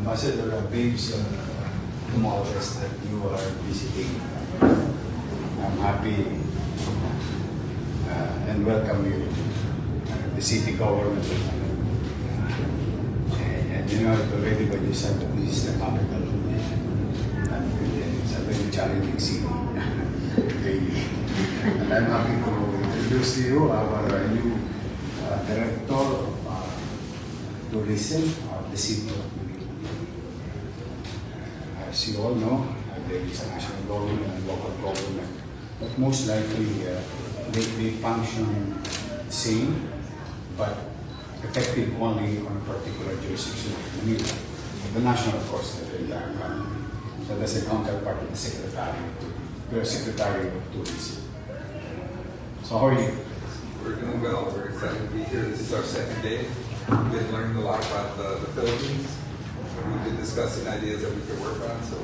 Ambassador Babes Dumaltes, that you are visiting. I'm happy and welcome you, the city government. And you know it already when you said that this is the capital. It's a very challenging city. And I'm happy to introduce to you our new director of tourism of the city of Manila. As you all know, there is a national government and local government, but most likely they function the same, but effective only on a particular jurisdiction of Manila. The national, of course, the entire country. So that's the counterpart of the Secretary of Tourism. So how are you? We're doing well. We're excited to be here. This is our second day. We've been learning a lot about the Philippines. We've been discussing ideas that we could work on. So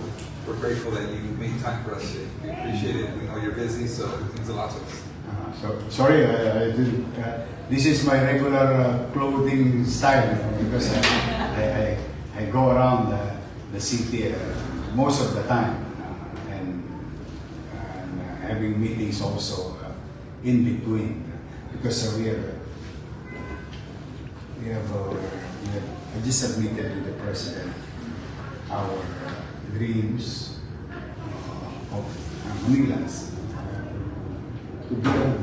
we're grateful that you made time for us today. We appreciate it. We know you're busy, so it means a lot to us. So sorry, I didn't. This is my regular clothing style because I go around the city most of the time and having meetings also in between because I just submitted to the president our dreams of Manilans to build.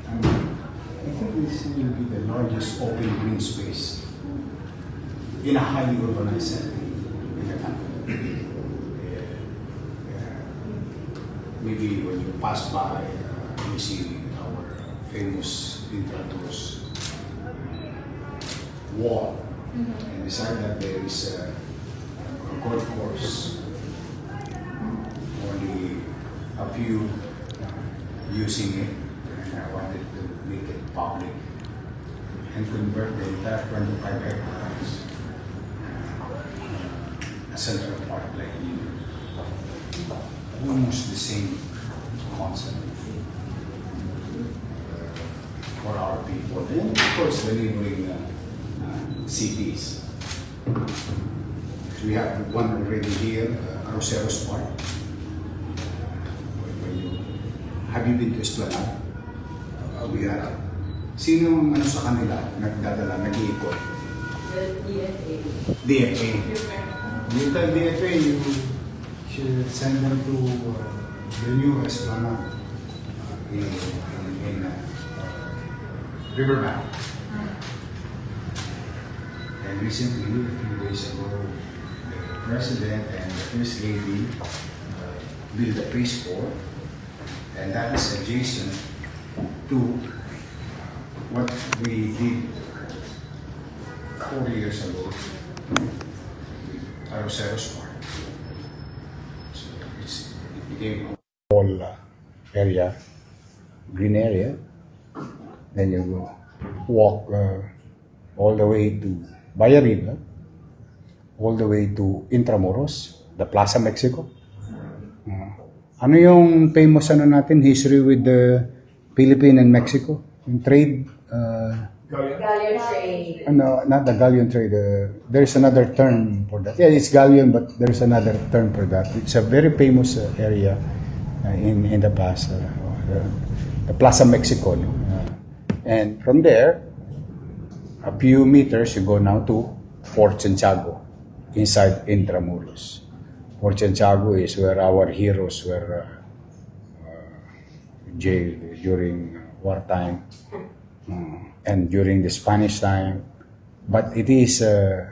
I think this will be the largest open green space in a highly urbanized setting in the country. Maybe when you pass by, you see our famous Intramuros wall, and beside that there is a golf course. Only a few using it, and I wanted to make it public and convert the entire 25 hectares a central park like you. Almost the same concept for our people, and of course the neighboring cities. We have one already here, Arroceros Park. Have you been to Esplanade? We have. Sino ang sa kanila nagdadala, nag-iikot? The DFA. DFA. You tell DFA, you should send them to the new Esplanade in Riverbank. And recently, a few days ago, the President and the First Lady built a phase 4, and that is adjacent to what we did 4 years ago with Arroceros Park. So it became a whole area, green area. Then you go walk all the way to Baya River, all the way to Intramuros, the Plaza Mexico. Ano yung famous natin, history with the Philippines and Mexico? Yung trade? Galleon trade. No, not the galleon trade. There's another term for that. Yeah, it's galleon, but there's another term for that. It's a very famous area in the past. The Plaza Mexico. No? And from there, a few meters, you go now to Fort Santiago, inside Intramuros. Fort Santiago is where our heroes were jailed during wartime and during the Spanish time. But it is a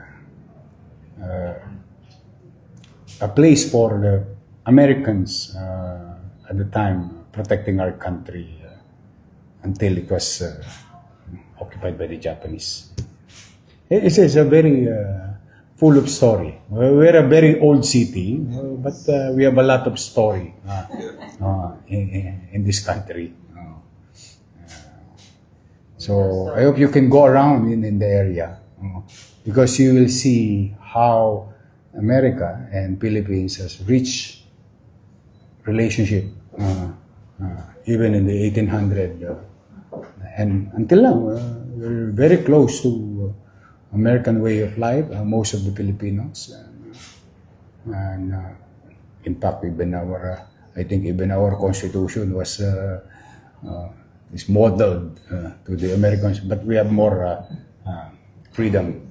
place for the Americans at the time protecting our country until it was occupied by the Japanese. It is a very full of story. We're a very old city, but we have a lot of story in this country. So I hope you can go around in the area because you will see how America and Philippines has rich relationship even in the 1800s and until now we're very close to American way of life, most of the Filipinos. And in fact, even I think even our constitution was is modeled to the Americans, but we have more freedom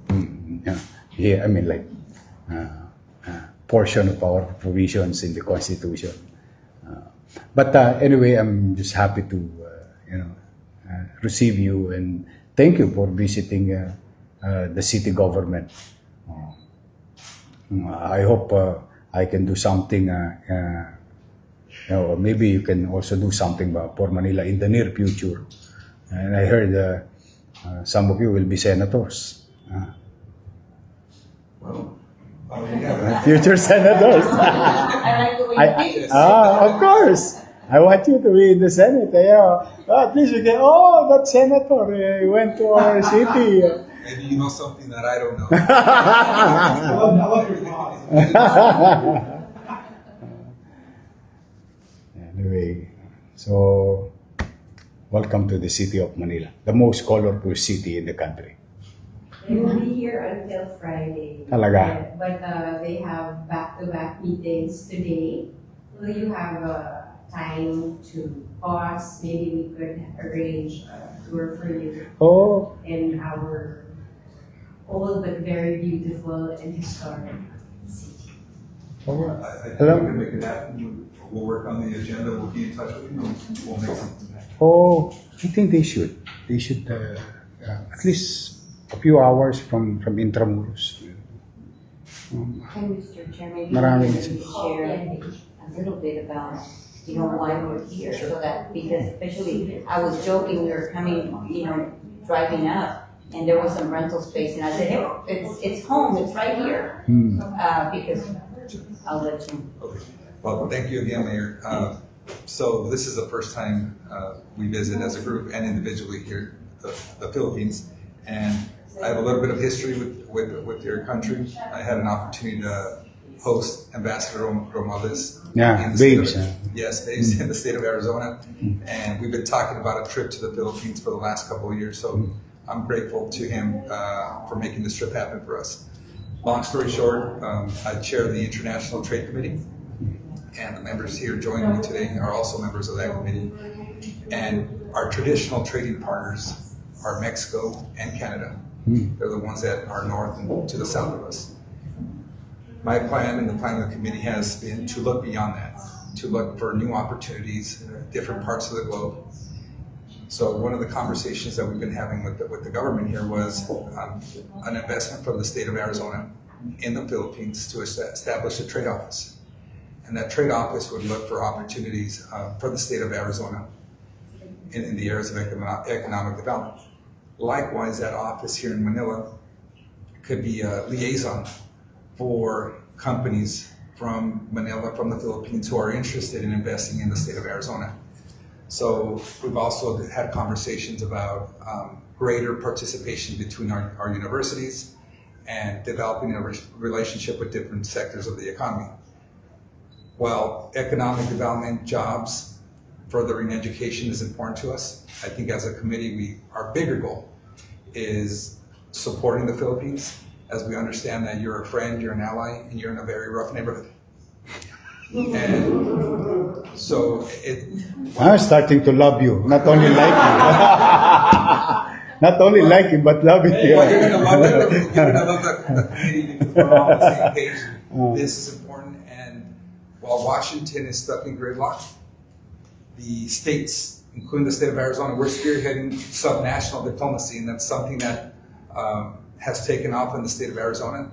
here. I mean, like portion of our provisions in the constitution. But anyway, I'm just happy to receive you and thank you for visiting the city government. I hope I can do something. Maybe you can also do something for Manila in the near future. And I heard some of you will be senators. Well, future senators. I like the way you think. Of course. I want you to be in the Senate. At least you can, that senator went to our city. maybe you know something that I don't know. Anyway, so welcome to the city of Manila, the most colorful city in the country. They will be here until Friday. Talaga? But they have back-to-back meetings today. Will you have time to pause? Maybe we could arrange a tour for you in our old but very beautiful and historic city. I think we can make it happen. We'll work on the agenda. We'll be in touch with you. We'll make something happen. I think they should. They should at least a few hours from Intramuros. And Mr. Chair, maybe Maraming we can share a little bit about, why we're here, so that, because especially, I was joking, we were coming, driving up, and there was some rental space, and I said, hey, it's home, it's right here, because I'll let you. Okay. Well, thank you again, Mayor. So this is the first time we visit as a group and individually here, the Philippines, and I have a little bit of history with your country. I had an opportunity to host Ambassador Romualdez. Babes. Yes, Babes in the state of Arizona. And we've been talking about a trip to the Philippines for the last couple of years. So I'm grateful to him for making this trip happen for us. Long story short, I chair the International Trade Committee. And the members here joining me today are also members of that committee. And our traditional trading partners are Mexico and Canada. They're the ones that are north and to the south of us. My plan and the plan of the committee has been to look beyond that, to look for new opportunities in different parts of the globe. So one of the conversations that we've been having with the government here was an investment from the state of Arizona in the Philippines to establish a trade office. And that trade office would look for opportunities for the state of Arizona in the areas of economic development. Likewise, that office here in Manila could be a liaison for companies from Manila, from the Philippines, who are interested in investing in the state of Arizona. So we've also had conversations about greater participation between our universities and developing a relationship with different sectors of the economy. While economic development, jobs, furthering education is important to us, I think as a committee, our bigger goal is supporting the Philippines, as we understand that you're a friend, you're an ally, and you're in a very rough neighborhood. And so I'm starting to love you, not only like you. Not only like you, but love you. Well, you're gonna love the community because we're all on the same page. This is important, and while Washington is stuck in gridlock, the states, including the state of Arizona, we're spearheading subnational diplomacy, and that's something that has taken off in the state of Arizona.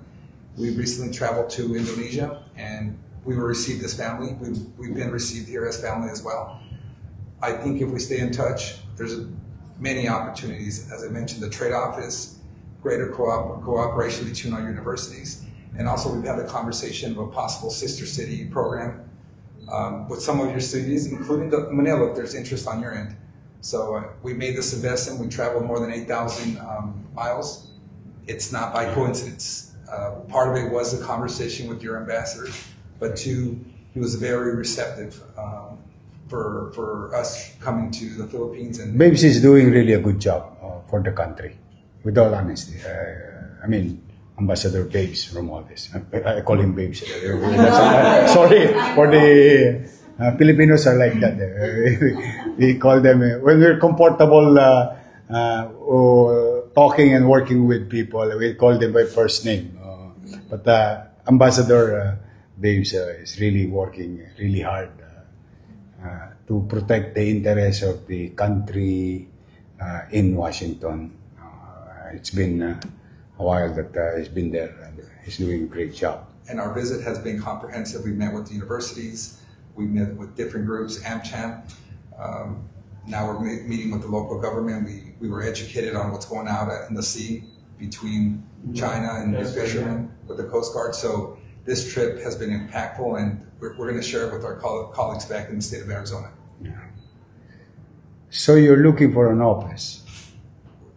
We recently traveled to Indonesia, and we were received as family. We've been received here as family as well. I think if we stay in touch, there's many opportunities. As I mentioned, the trade office, greater cooperation between our universities, and also we've had a conversation of a possible sister city program with some of your cities, including Manila, if there's interest on your end. So we made this investment. We traveled more than 8,000 miles. It's not by coincidence. Part of it was a conversation with your ambassador, but two, he was very receptive for us coming to the Philippines. And Babes is doing really a good job for the country, with all honesty. I mean, Ambassador Babes Romualdez. I call him Babes. Sorry for the Filipinos are like that. We call them when we're comfortable talking and working with people. We call them by first name. But Ambassador Babes is really working really hard to protect the interests of the country in Washington. It's been a while that he's been there and he's doing a great job. And our visit has been comprehensive. We met with the universities, we met with different groups, AmCham. Now we're meeting with the local government. We were educated on what's going out in the sea between China and the fishermen with the Coast Guard. So this trip has been impactful, and we're going to share it with our colleagues back in the state of Arizona. Yeah. So you're looking for an office.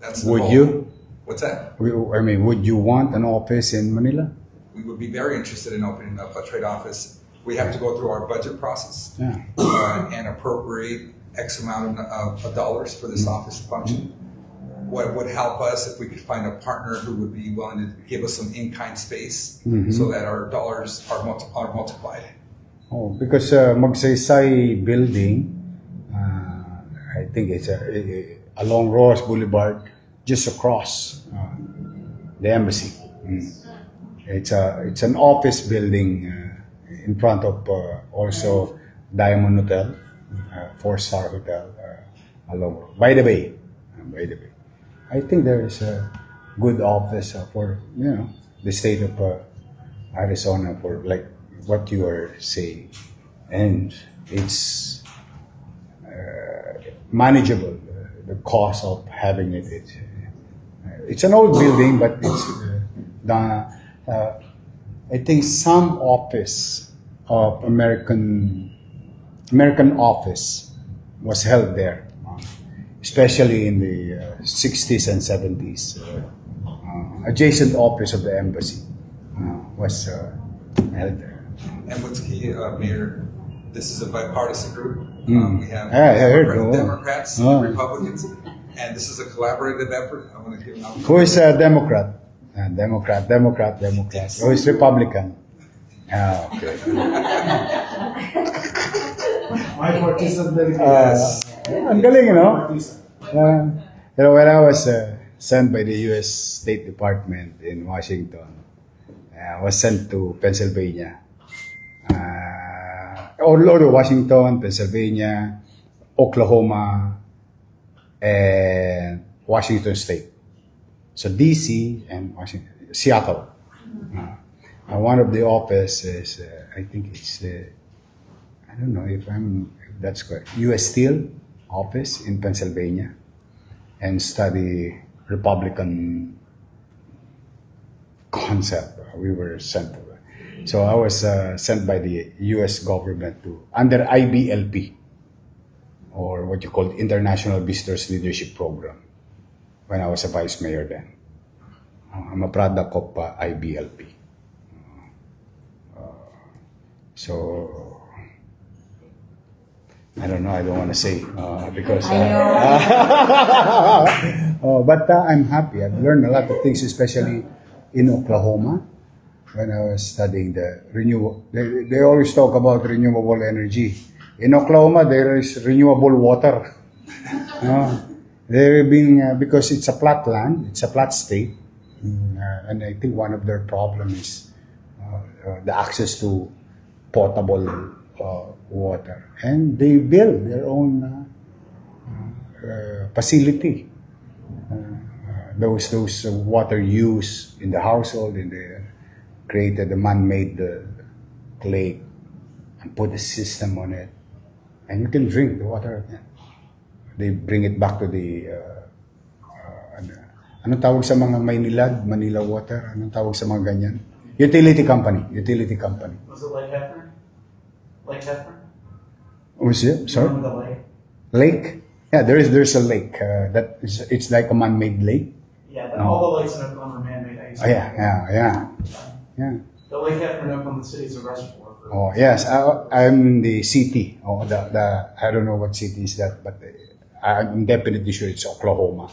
That's the Would goal. you? What's that? I mean, would you want an office in Manila? We would be very interested in opening up a trade office. We have to go through our budget process Yeah. and appropriate X amount of dollars for this office to function. What would help us if we could find a partner who would be willing to give us some in-kind space so that our dollars are multiplied. Oh, because Magsaysay building, I think it's along Rojas Boulevard, just across the embassy. It's an office building in front of also Diamond Hotel, 4-star hotel along by the bay. I think there is a good office for the state of Arizona for like what you are saying, and it's manageable. The cost of having it. It's an old building, but it's I think some office of American office was held there, especially in the 60s and 70s. Adjacent office of the embassy was held there. And what's key, Mayor, this is a bipartisan group. We have Democrats, Republicans, and this is a collaborative effort. I want to give an opportunity. Who is a Democrat? Democrat. Who is Republican? Okay. My partisan Yes. Ang galing, when I was sent by the U.S. State Department in Washington, I was sent to Pennsylvania. All over Washington, Pennsylvania, Oklahoma, and Washington State. So DC and Washington, Seattle. One of the offices, I think it's, I don't know if that's correct, U.S. Steel office in Pennsylvania, and study Republican concept. We were sent to. So I was sent by the U.S. government under IBLP, or what you call International Visitors Leadership Program, when I was a vice mayor then. I'm a product of IBLP. So, I don't know, I don't want to say, because... but I'm happy. I've learned a lot of things, especially in Oklahoma. When I was studying the renewable, they always talk about renewable energy. In Oklahoma, there is renewable water. There being because it's a flat land, it's a flat state, and I think one of their problems is the access to potable water, and they build their own facility. Those water use in the household, created a man-made lake and put a system on it, and you can drink the water again. They bring it back to the anong tawag sa mga Manila Water? Anong tawag sa mga ganyan? Utility company. Was it Lake Hefner? Lake Hefner? Was it? Sorry? The lake? Lake? Yeah, there's a lake it's like a man-made lake. Yeah, but all the lakes in Oklahoma are man-made. Yeah. The Lake Hefner in Oklahoma City is a reservoir. Oh yes, I'm the city. I don't know what city is that, but I'm definitely sure it's Oklahoma,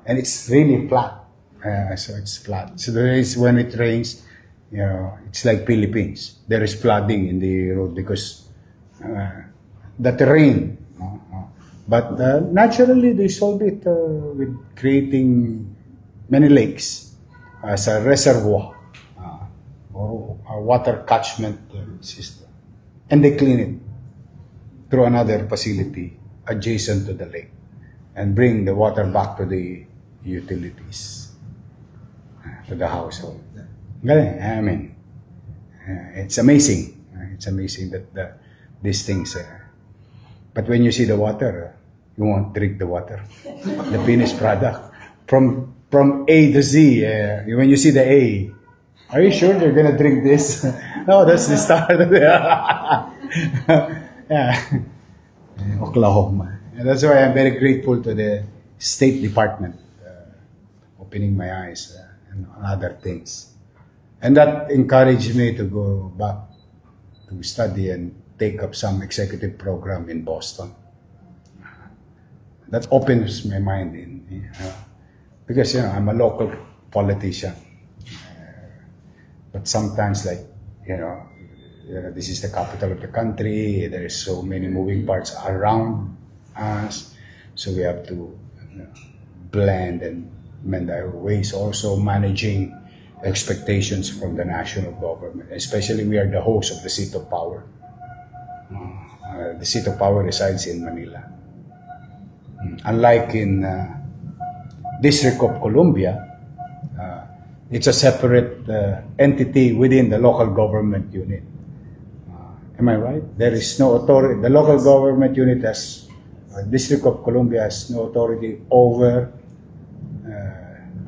and it's really flat. So it's flat. So there is, when it rains, you know, it's like Philippines. There is flooding in the road because the terrain. But naturally, they solve it with creating many lakes as a reservoir or a water catchment system. And they clean it through another facility adjacent to the lake and bring the water back to the utilities, to the household. Galing. I mean, it's amazing. It's amazing that these things. But when you see the water, you won't drink the water, the finished product. From A to Z, when you see the A, are you sure you're gonna drink this? No, that's the start. Yeah. Oklahoma. And that's why I'm very grateful to the State Department opening my eyes and other things. And that encouraged me to go back to study and take up some executive program in Boston. That opens my mind because I'm a local politician. But sometimes, like, this is the capital of the country. There is so many moving parts around us, so we have to blend and mend our ways. Also managing expectations from the national government, especially we are the host of the seat of power. The seat of power resides in Manila. Unlike in District of Columbia, it's a separate entity within the local government unit. Am I right? There is no authority. The local government unit has, District of Columbia has no authority over,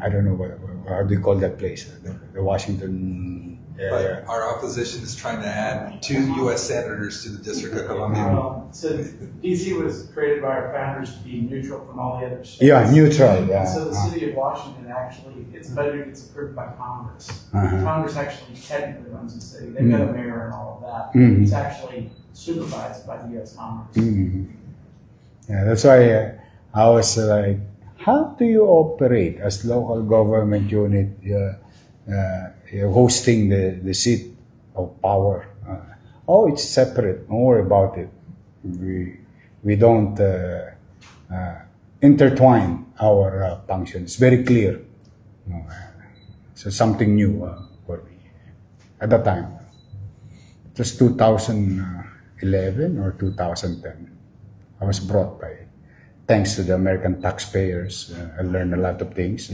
I don't know how do you call that place? The Washington area. But our opposition is trying to add 2 U.S. senators to the District of Columbia. So DC was created by our founders to be neutral from all the other states. Yeah, neutral. Yeah. So the city of Washington actually, its budget gets approved by Congress. Congress actually technically runs the city. They've got a mayor and all of that. It's actually supervised by the U.S. Congress. Yeah, that's why I was like, how do you operate as local government unit hosting the seat of power? It's separate. Don't worry about it. We don't intertwine our functions. It's very clear. So something new for me at that time. It was 2011 or 2010. I was brought by. Thanks to the American taxpayers, I learned a lot of things.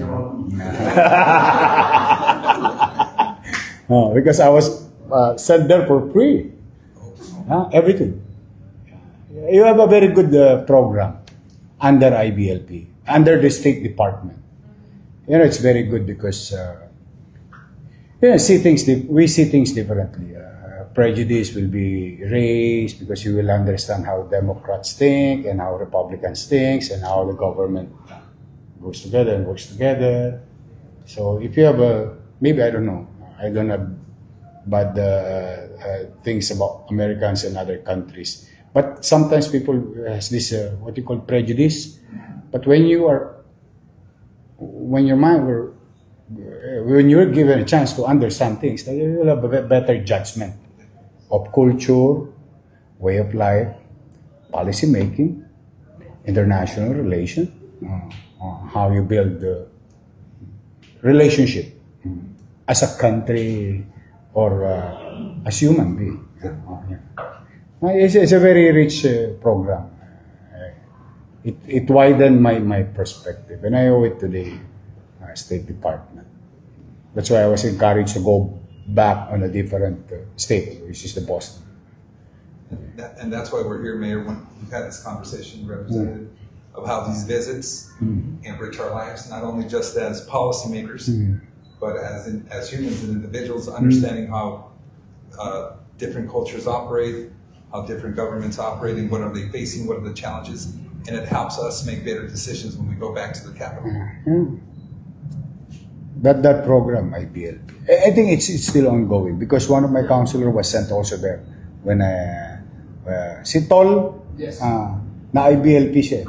Because I was sent there for free. Everything. You have a very good program under IBLP, under the State Department. It's very good because we see things differently. Prejudice will be raised because you will understand how Democrats think and how Republicans think and how the government goes together and works together. So if you have maybe I don't know, I don't have bad things about Americans and other countries. But sometimes people has this what you call prejudice. But when you're given a chance to understand things, then you will have a better judgment of culture, way of life, policy making, international relation, how you build the relationship as a country or as human being. It's a very rich program. It widened my perspective, and I owe it to the State Department. That's why I was encouraged to go back on a different state, which is the Boston. And that's why we're here, Mayor, when we've had this conversation, Representative, of how these visits enrich our lives, not only just as policymakers, but as humans and individuals, understanding how different cultures operate, how different governments operate, and what are they facing, what are the challenges, and it helps us make better decisions when we go back to the Capitol. That program, IBLP, I think it's still ongoing because one of my counselor was sent also there when si Tol, Yes. na IBLP siya.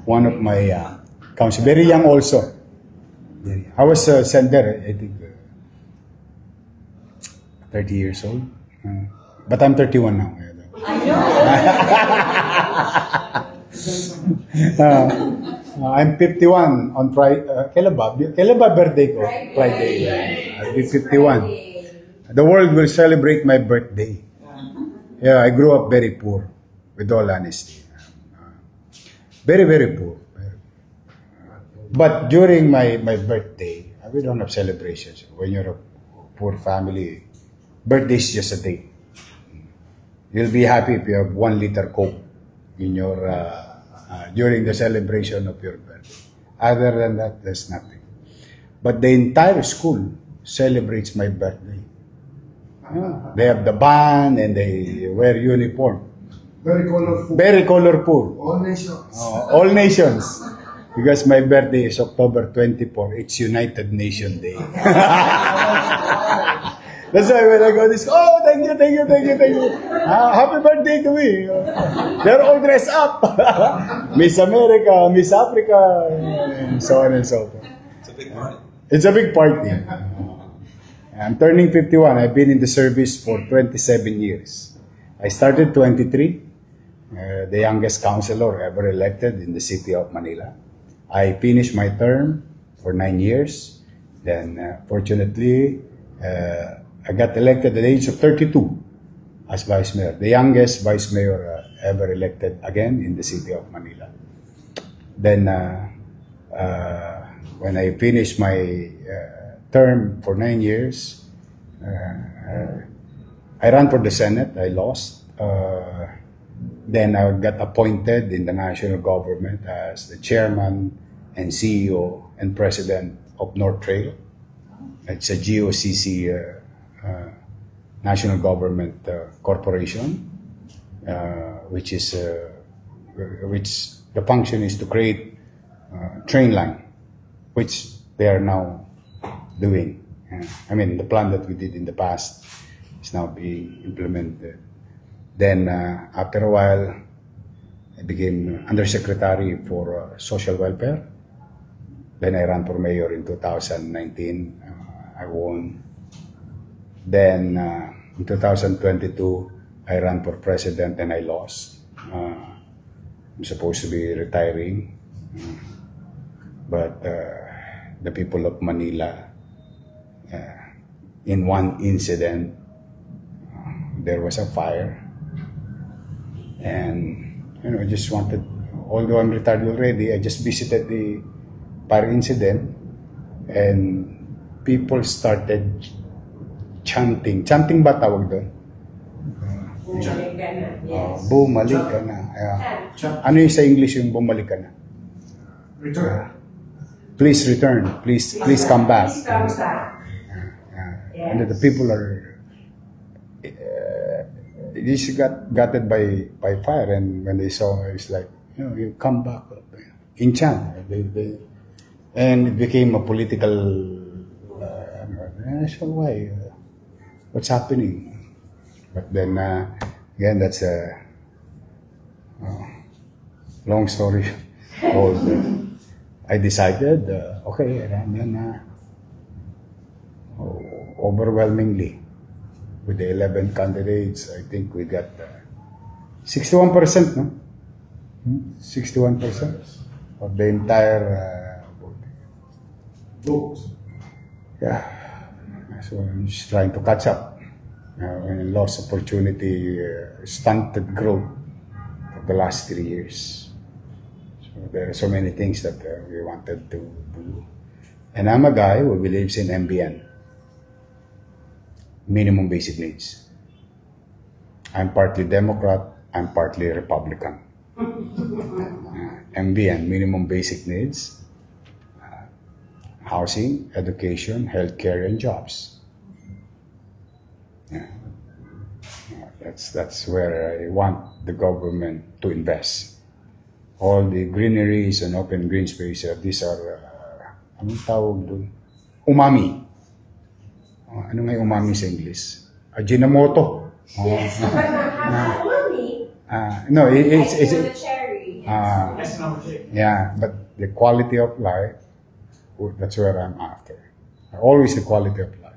One of my counselor, very young also. I was sent there, I think, 30 years old. But I'm 31 now. I'm 51 on Friday. Kailan ba birthday ko? Friday. I'll be 51. The world will celebrate my birthday. Yeah, I grew up very poor, with all honesty. Very, very poor. But during my birthday, we don't have celebrations. When you're a poor family, birthday is just a day. You'll be happy if you have 1 liter Coke in your during the celebration of your birthday. Other than that, there's nothing. But the entire school celebrates my birthday. They have the band and they wear uniform. Very colorful. Very colorful. All nations. All nations. Because my birthday is October 24. It's United Nation Day. That's why when I go this, oh, thank you. Happy birthday to me. They're all dressed up. Miss America, Miss Africa, and so on and so forth. It's a big party. It's a big party. I'm turning 51. I've been in the service for 27 years. I started 23, the youngest councilor ever elected in the city of Manila. I finished my term for 9 years. Then, fortunately, I got elected at the age of 32 as vice mayor, the youngest vice mayor ever elected again in the city of Manila. Then, when I finished my term for 9 years, I ran for the Senate. I lost. Then I got appointed in the national government as the chairman and CEO and president of North Trail. It's a GOCC national government corporation, which the function is to create train line, which they are now doing. I mean, the plan that we did in the past is now being implemented. Then, after a while, I became Undersecretary for Social Welfare. Then I ran for mayor in 2019. I won. Then, in 2022, I ran for president and I lost. I'm supposed to be retiring. But the people of Manila, in one incident, there was a fire. And, I just wanted, although I'm retired already, I just visited the fire incident and people started chanting. Chanting ba tawag doon? Bumalik ka na. Yes. Bumalik ka na. Ano yung sa English yung bumalik ka na? Return. Please return. Please come back. Please come back. Yes. And the people are this got it by fire, and when they saw it's like, you come back in chant. And it became a political so why? What's happening? But then again, that's a long story old. I decided, okay, and then overwhelmingly, with the 11 candidates, I think we got 61%, no? 61% of the entire vote. Yeah. So I'm just trying to catch up. And lost opportunity, stunted growth of the last 3 years. So there are so many things that we wanted to do. And I'm a guy who believes in MBN. Minimum basic needs. I'm partly Democrat, I'm partly Republican. MBN, minimum basic needs, housing, education, healthcare, and jobs. Yeah. That's where I want the government to invest. All the greeneries and open green space, these are, anong tawag doon? Umami. Ano nga yung umami sa English? Ajinomoto. Yes, but not umami. No, it's the cherry. yeah, but the quality of life That's where I'm after. Always the quality of life.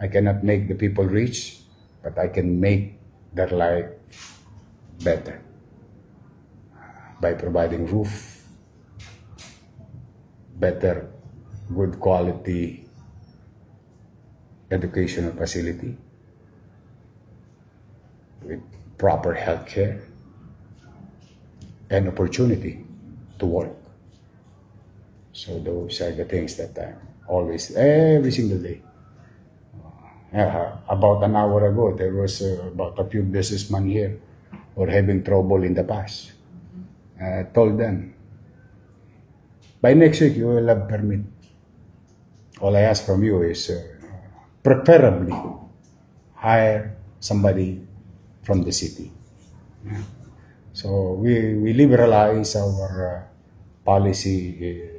I cannot make the people rich, but I can make their life better by providing roof, better, good quality educational facility with proper health care and opportunity to work. So those are the things that I always, every single day. About an hour ago, there was about a few businessmen here who were having trouble in the past. I told them, by next week, you will have permit. All I ask from you is preferably hire somebody from the city. Yeah. So we liberalize our policy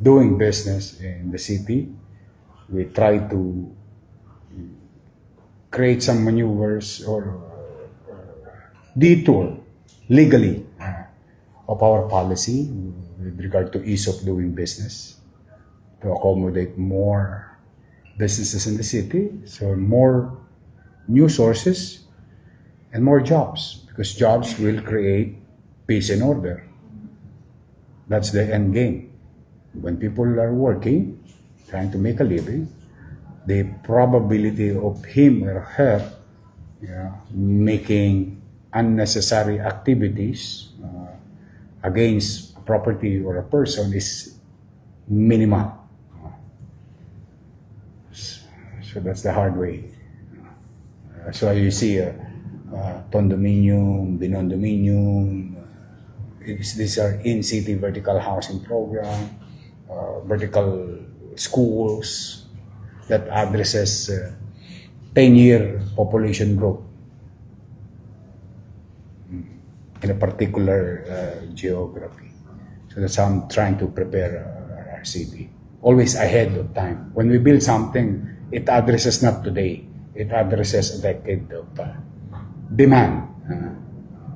doing business in the city. We try to create some maneuvers or detour legally of our policy with regard to ease of doing business to accommodate more businesses in the city, so more new sources and more jobs, because jobs will create peace and order. That's the end game. When people are working, trying to make a living, the probability of him or her making unnecessary activities against a property or a person is minimal. So that's the hard way. So you see condominium, binondominium, these are in-city vertical housing program, vertical schools that addresses 10-year population growth in a particular geography. So that's how I'm trying to prepare our city. Always ahead of time. When we build something, it addresses not today, it addresses a decade of demand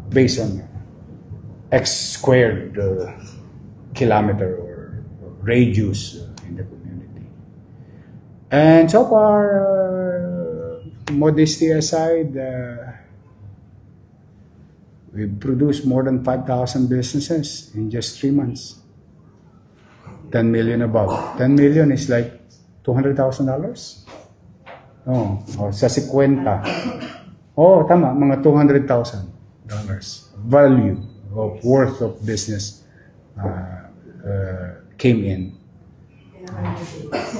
based on X squared kilometer or radius in the community. And so far, modesty aside, we've produced more than 5,000 businesses in just 3 months. 10 million above. 10 million is like $200,000? Oh, sa 50. Oh, tama, mga $200,000 value of worth of business came in.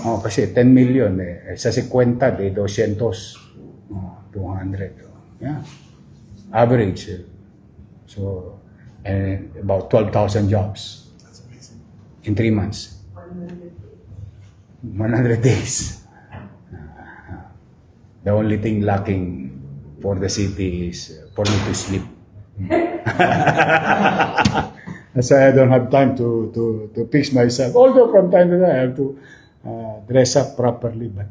Oh, kasi 10 million sa 50 de 200. Oh, 200. Yeah. Average. So, and about 12,000 jobs in 3 months. 100 days. The only thing lacking for the city is for me to sleep. That's why I don't have time to fix myself. Although from time to time I have to dress up properly. But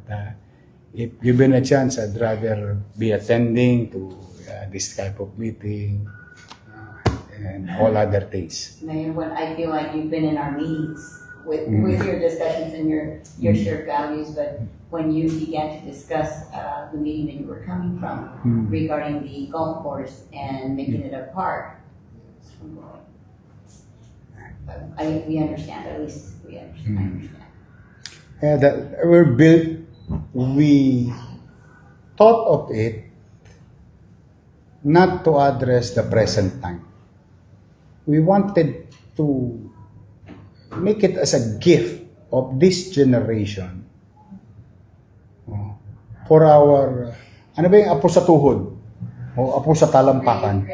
if given a chance, I'd rather be attending to this type of meeting and all other things. Mayor, what I feel like you've been in our meetings with your discussions and your shared values, but when you began to discuss the meeting that you were coming from regarding the golf course and making it a park, we understand, at least we understand. Yeah, that we thought of it not to address the present time. We wanted to make it as a gift of this generation for our, ano ba yung apo sa tuhod? O apo sa talampakan?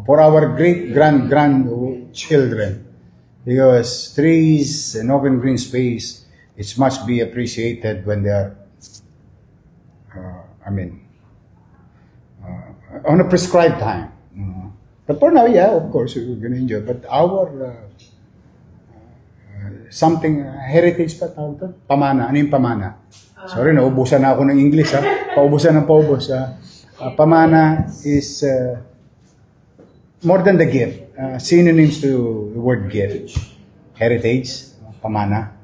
For our great-grandchildren. Because trees and open green space, it must be appreciated when they are, on a prescribed time. But for now, yeah, of course, we're going to enjoy. But our something, heritage pa tawag to? Pamana. Ano yung pamana? Sorry, naubusan na ako ng English, ha? Paubusan ng paubos, ha? Pamana is more than the gift. Synonyms to the word gift. Heritage, pamana.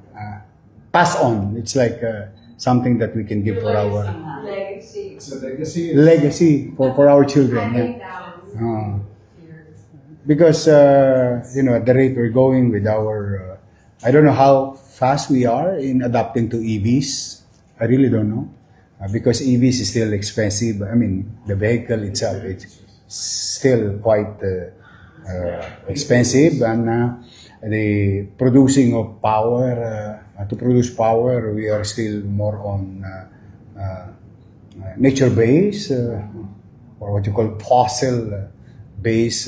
pass on. It's like something that we can give for our Legacy. It's a legacy. legacy for our children. Handing Yeah. down. Because you know, at the rate we're going with our, I don't know how fast we are in adapting to EVs. I really don't know, because EVs is still expensive. I mean, the vehicle itself it's still quite expensive, and the producing of power. To produce power, we are still more on nature-based, or what you call fossil-based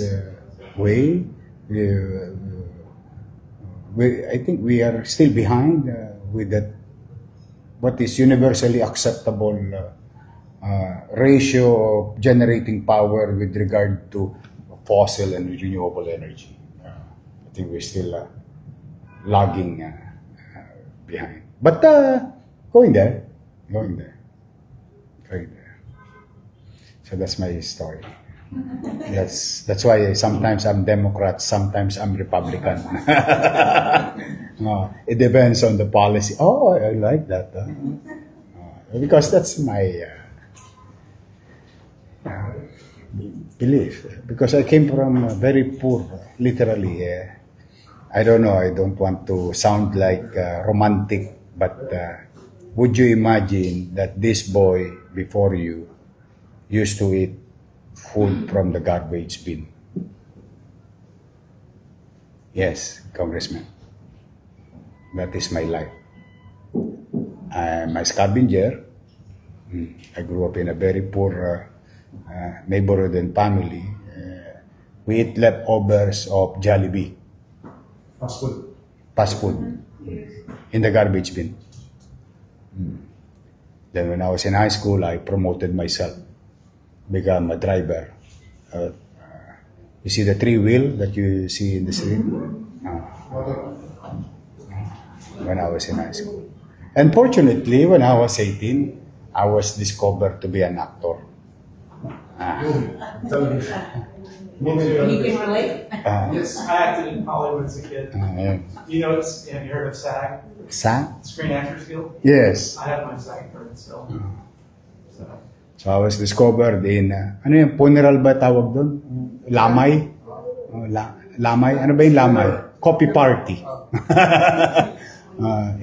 way. I think we are still behind with that. What is universally acceptable ratio of generating power with regard to fossil and renewable energy? I think we're still lagging behind. But going there. So that's my story. That's why sometimes I'm Democrat, sometimes I'm Republican. It depends on the policy. Oh, I like that. Because that's my belief. Because I came from very poor, literally. I don't know, I don't want to sound like romantic, but would you imagine that this boy before you used to eat food from the garbage bin? Yes, Congressman. That is my life. I'm a scavenger. I grew up in a very poor neighborhood and family. We eat leftovers of Jollibee. Fast food. In the garbage bin. Then when I was in high school, I promoted myself. Become a driver. You see the 3-wheel that you see in the street? When I was in high school. Unfortunately, when I was 18, I was discovered to be an actor. You can relate? Yes, I acted in Hollywood as a kid. You know, have you heard of SAG? SAG? Screen Actors Guild? Yes. I have my SAG card still. So I was discovered in, ano yung funeral ba tawag doon? Lamay? Lamay? Ano ba yung lamay? Coffee party.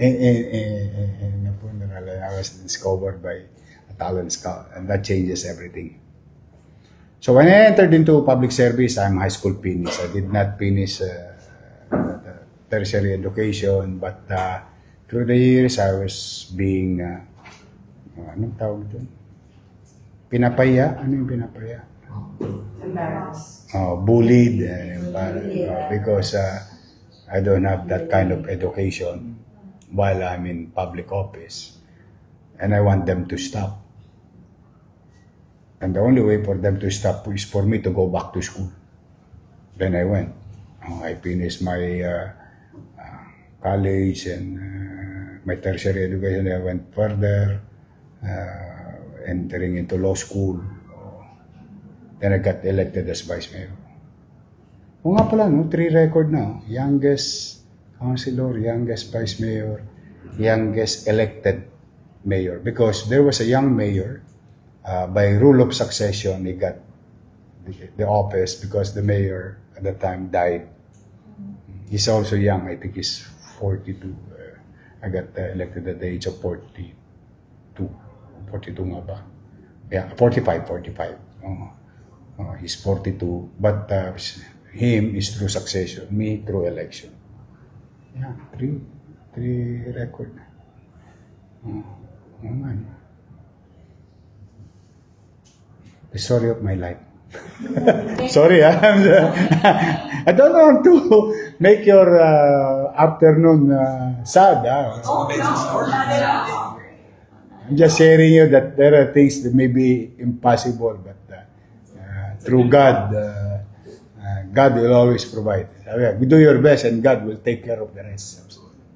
In a funeral, I was discovered by a talent scout, and that changes everything. So when I entered into public service, I'm high school finish. I did not finish the tertiary education, but through the years, I was being, anong tawag doon? Pinapaya? Ano yung pinapaya? Embarrassed. Bullied, because I don't have that kind of education while I'm in public office. And I want them to stop. And the only way for them to stop is for me to go back to school. Then I went. I finished my college and my tertiary education. I went further, entering into law school. Then I got elected as vice mayor. O nga pala, no? 3 record na. Youngest councilor, youngest vice mayor, youngest elected mayor. Because there was a young mayor, by rule of succession, he got the office because the mayor at the time died. He's also young, I think he's 42. I got elected at the age of 42. 42 nga ba? Yeah, 45. He's 42, but him is through succession, me through election. Yeah, 3 record. Man. The story of my life. Sorry, I don't want to make your afternoon sad. I'm just sharing you that there are things that may be impossible, but through God, God will always provide. Do your best and God will take care of the rest.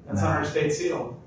That's on our state seal.